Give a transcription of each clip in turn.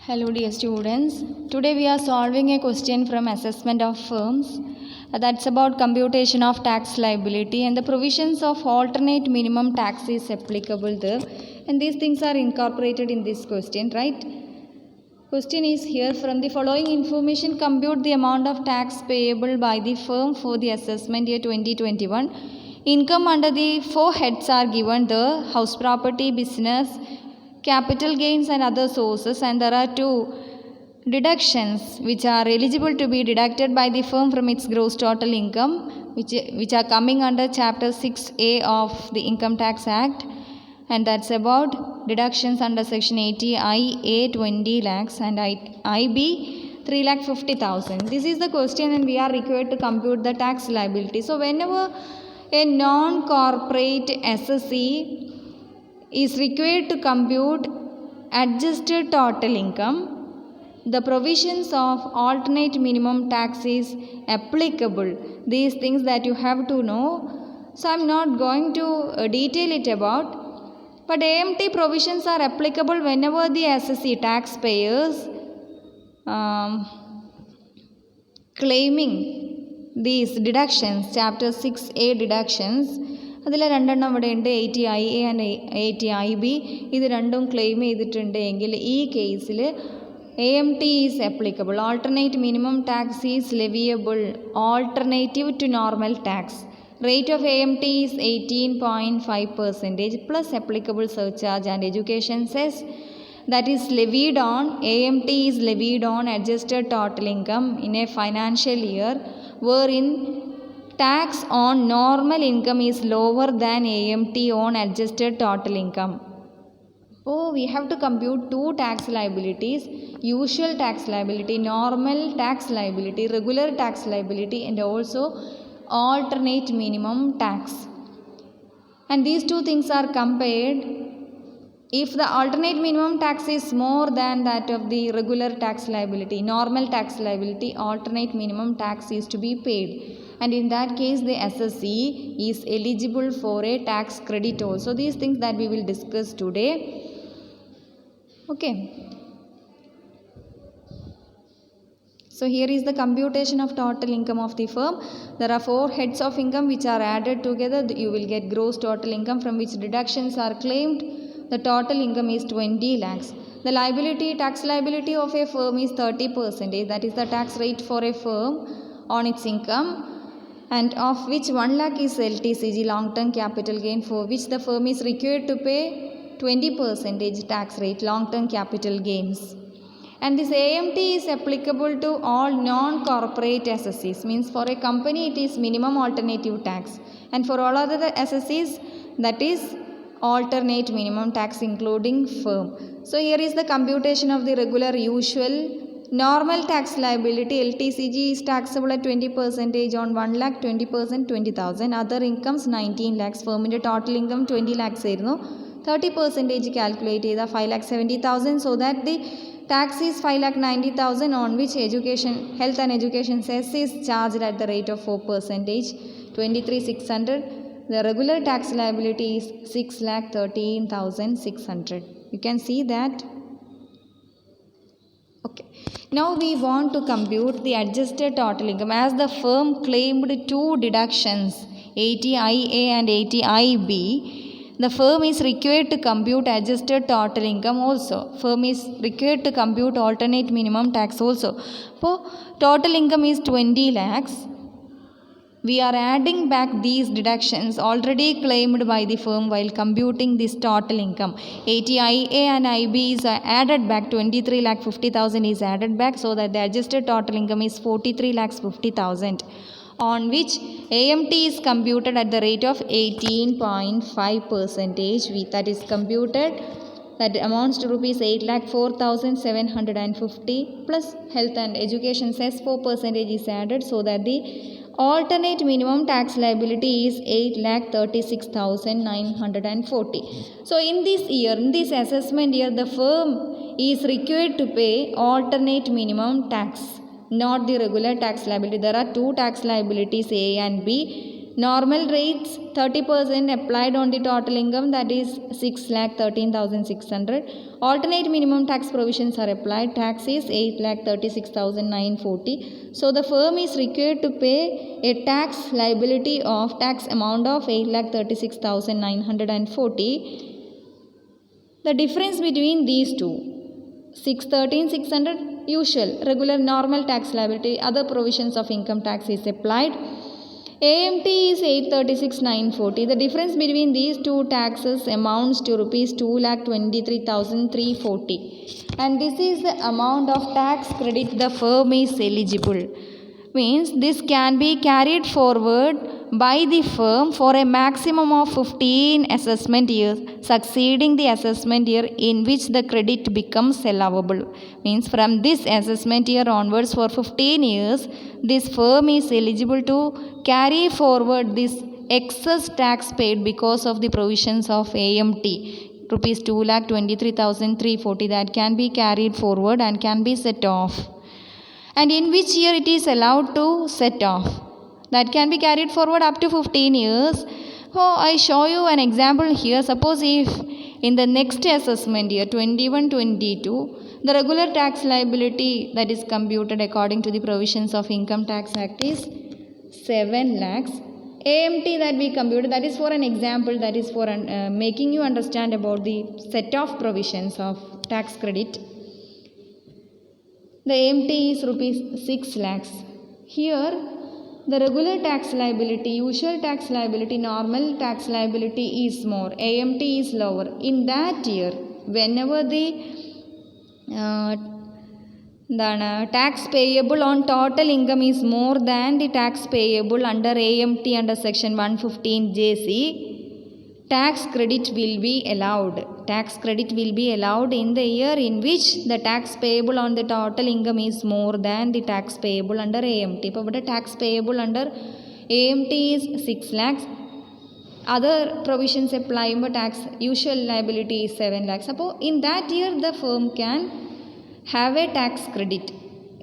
Hello dear students, today we are solving a question from assessment of firms that's about computation of tax liability and the provisions of alternate minimum tax is applicable there, and these things are incorporated in this question, right? Question is here: from the following information compute the amount of tax payable by the firm for the assessment year 2021. Income under the four heads are given: the house property, business, capital gains and other sources, and there are two deductions which are eligible to be deducted by the firm from its gross total income, which are coming under chapter 6A of the Income Tax Act, and that's about deductions under section 80IA 20 lakhs and IB 3,50,000. This is the question and we are required to compute the tax liability. So whenever a non-corporate assessee is required to compute adjusted total income, the provisions of alternate minimum tax is applicable. These things that you have to know. So I am not going to detail it about, but AMT provisions are applicable whenever the assessee taxpayers claiming these deductions, chapter 6A deductions. അതിൽ രണ്ടെണ്ണം ഇവിടെ ഉണ്ട്, 80IA and 80IB. ഇത് രണ്ടും claim ചെയ്തിട്ടുണ്ട് എങ്കിൽ ഈ കേസിൽ AMT is applicable. Alternate minimum tax is leviable alternative to normal tax. Rate of AMT is 18.5% plus applicable surcharge and education cess that is levied on. AMT is levied on adjusted total income in a financial year wherein tax on normal income is lower than AMT on adjusted total income. Oh, we have to compute two tax liabilities: usual tax liability, normal tax liability, regular tax liability, and also alternate minimum tax. And these two things are compared. If the alternate minimum tax is more than that of the regular tax liability, normal tax liability, alternate minimum tax is to be paid, and in that case the assessee is eligible for a tax credit also. These things that we will discuss today. Okay, so here is the computation of total income of the firm. There are four heads of income which are added together. You will get gross total income from which deductions are claimed. The total income is 20 lakhs. The liability, tax liability of a firm is 30%. That is the tax rate for a firm on its income, and of which 1 lakh is LTCG, long term capital gain, for which the firm is required to pay 20% tax rate, long term capital gains. And this AMT is applicable to all non-corporate assessees. Means for a company it is minimum alternative tax, and for all other assessees that is alternate minimum tax including firm. So here is the computation of the regular, usual, normal tax liability. LTCG is taxable at 20% on 1 lakh, 20% 20,000. Other incomes 19 lakhs. Firm's total income 20 lakhs ആയിരുന്നു. 30% calculate ചെയ്ത 5,70,000. So that the tax is 5,90,000 on which education, health and education cess is charged at the rate of 4%, 23,600. The regular tax liability is 6,13,600. You can see that. Okay. Now we want to compute the adjusted total income. As the firm claimed two deductions, 80IA and 80IB, the firm is required to compute adjusted total income also. Firm is required to compute alternate minimum tax also. So total income is 20 lakhs. We are adding back these deductions already claimed by the firm while computing this total income. 80IA and IB is added back, 23,50,000 is added back, so that the adjusted total income is 43,50,000, on which AMT is computed at the rate of 18.5%. That is computed, that amounts to rupees 8,04,750 plus health and education cess 4% is added, so that the alternate minimum tax liability is 8,36,940. So in this year, in this assessment year, the firm is required to pay alternate minimum tax, not the regular tax liability. There are two tax liabilities, A and B. Normal rates 30% applied on the total income, that is 6,13,600. Alternate minimum tax provisions are applied. Tax is 8,36,940. So the firm is required to pay a tax liability of tax amount of 8,36,940. The difference between these two, 613,600 usual regular normal tax liability, other provisions of income tax is applied. AMT is 836,940. The difference between these two taxes amounts to rupees 2,23,340, and this is the amount of tax credit the firm is eligible. Means this can be carried forward by the firm for a maximum of 15 assessment years succeeding the assessment year in which the credit becomes allowable. Means from this assessment year onwards for 15 years this firm is eligible to carry forward this excess tax paid because of the provisions of AMT, rupees 2,23,340, that can be carried forward and can be set off. And in which year it is allowed to set off? That can be carried forward up to 15 years. I show you an example here. Suppose if in the next assessment year 21-22 the regular tax liability that is computed according to the provisions of Income Tax Act is 7 lakhs. AMT that we computed, that is for an example, that is for making you understand about the set off provisions of tax credit. The AMT is rupees 6 lakhs. Here the regular tax liability, usual tax liability, normal tax liability is more, AMT is lower. In that year, whenever the tax payable on total income is more than the tax payable under AMT under section 115 JC, tax credit will be allowed. Tax credit will be allowed in the year in which the tax payable on the total income is more than the tax payable under AMT. But the tax payable under AMT is 6 lakhs. Other provisions applying but tax usual liability is 7 lakhs. Suppose in that year the firm can have a tax credit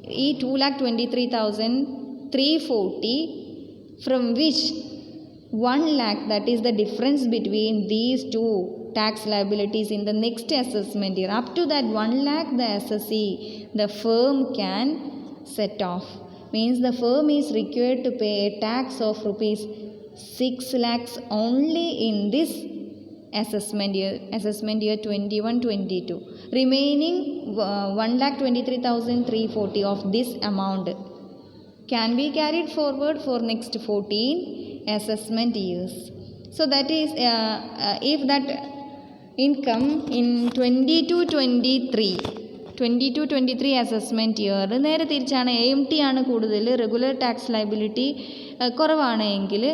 2,23,340, from which 1 lakh, that is the difference between these two tax liabilities in the next assessment year. Up to that 1 lakh the assessee, the firm can set off. Means the firm is required to pay a tax of rupees 6 lakhs only in this assessment year 21-22. Remaining 1,23,340 of this amount can be carried forward for next 14 assessment years. So that is if that income in 22-23 assessment year നേരെ തിരിച്ചാണ് AMT ആണ് കൂടുതൽ, regular tax liability കുറവാണ് എങ്കിൽ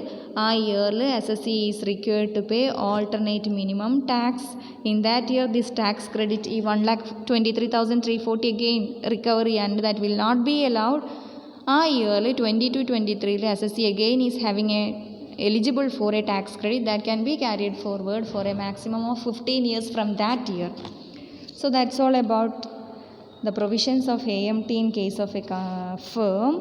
ആ ഇയറിൽ SSE is required to pay alternate minimum tax. In that year this tax credit ഈ 1,23,340 again recovery and that will not be allowed. ആ ഇയറിൽ 22-23 SSE again is having a eligible for a tax credit that can be carried forward for a maximum of 15 years from that year. So that's all about the provisions of AMT in case of a firm.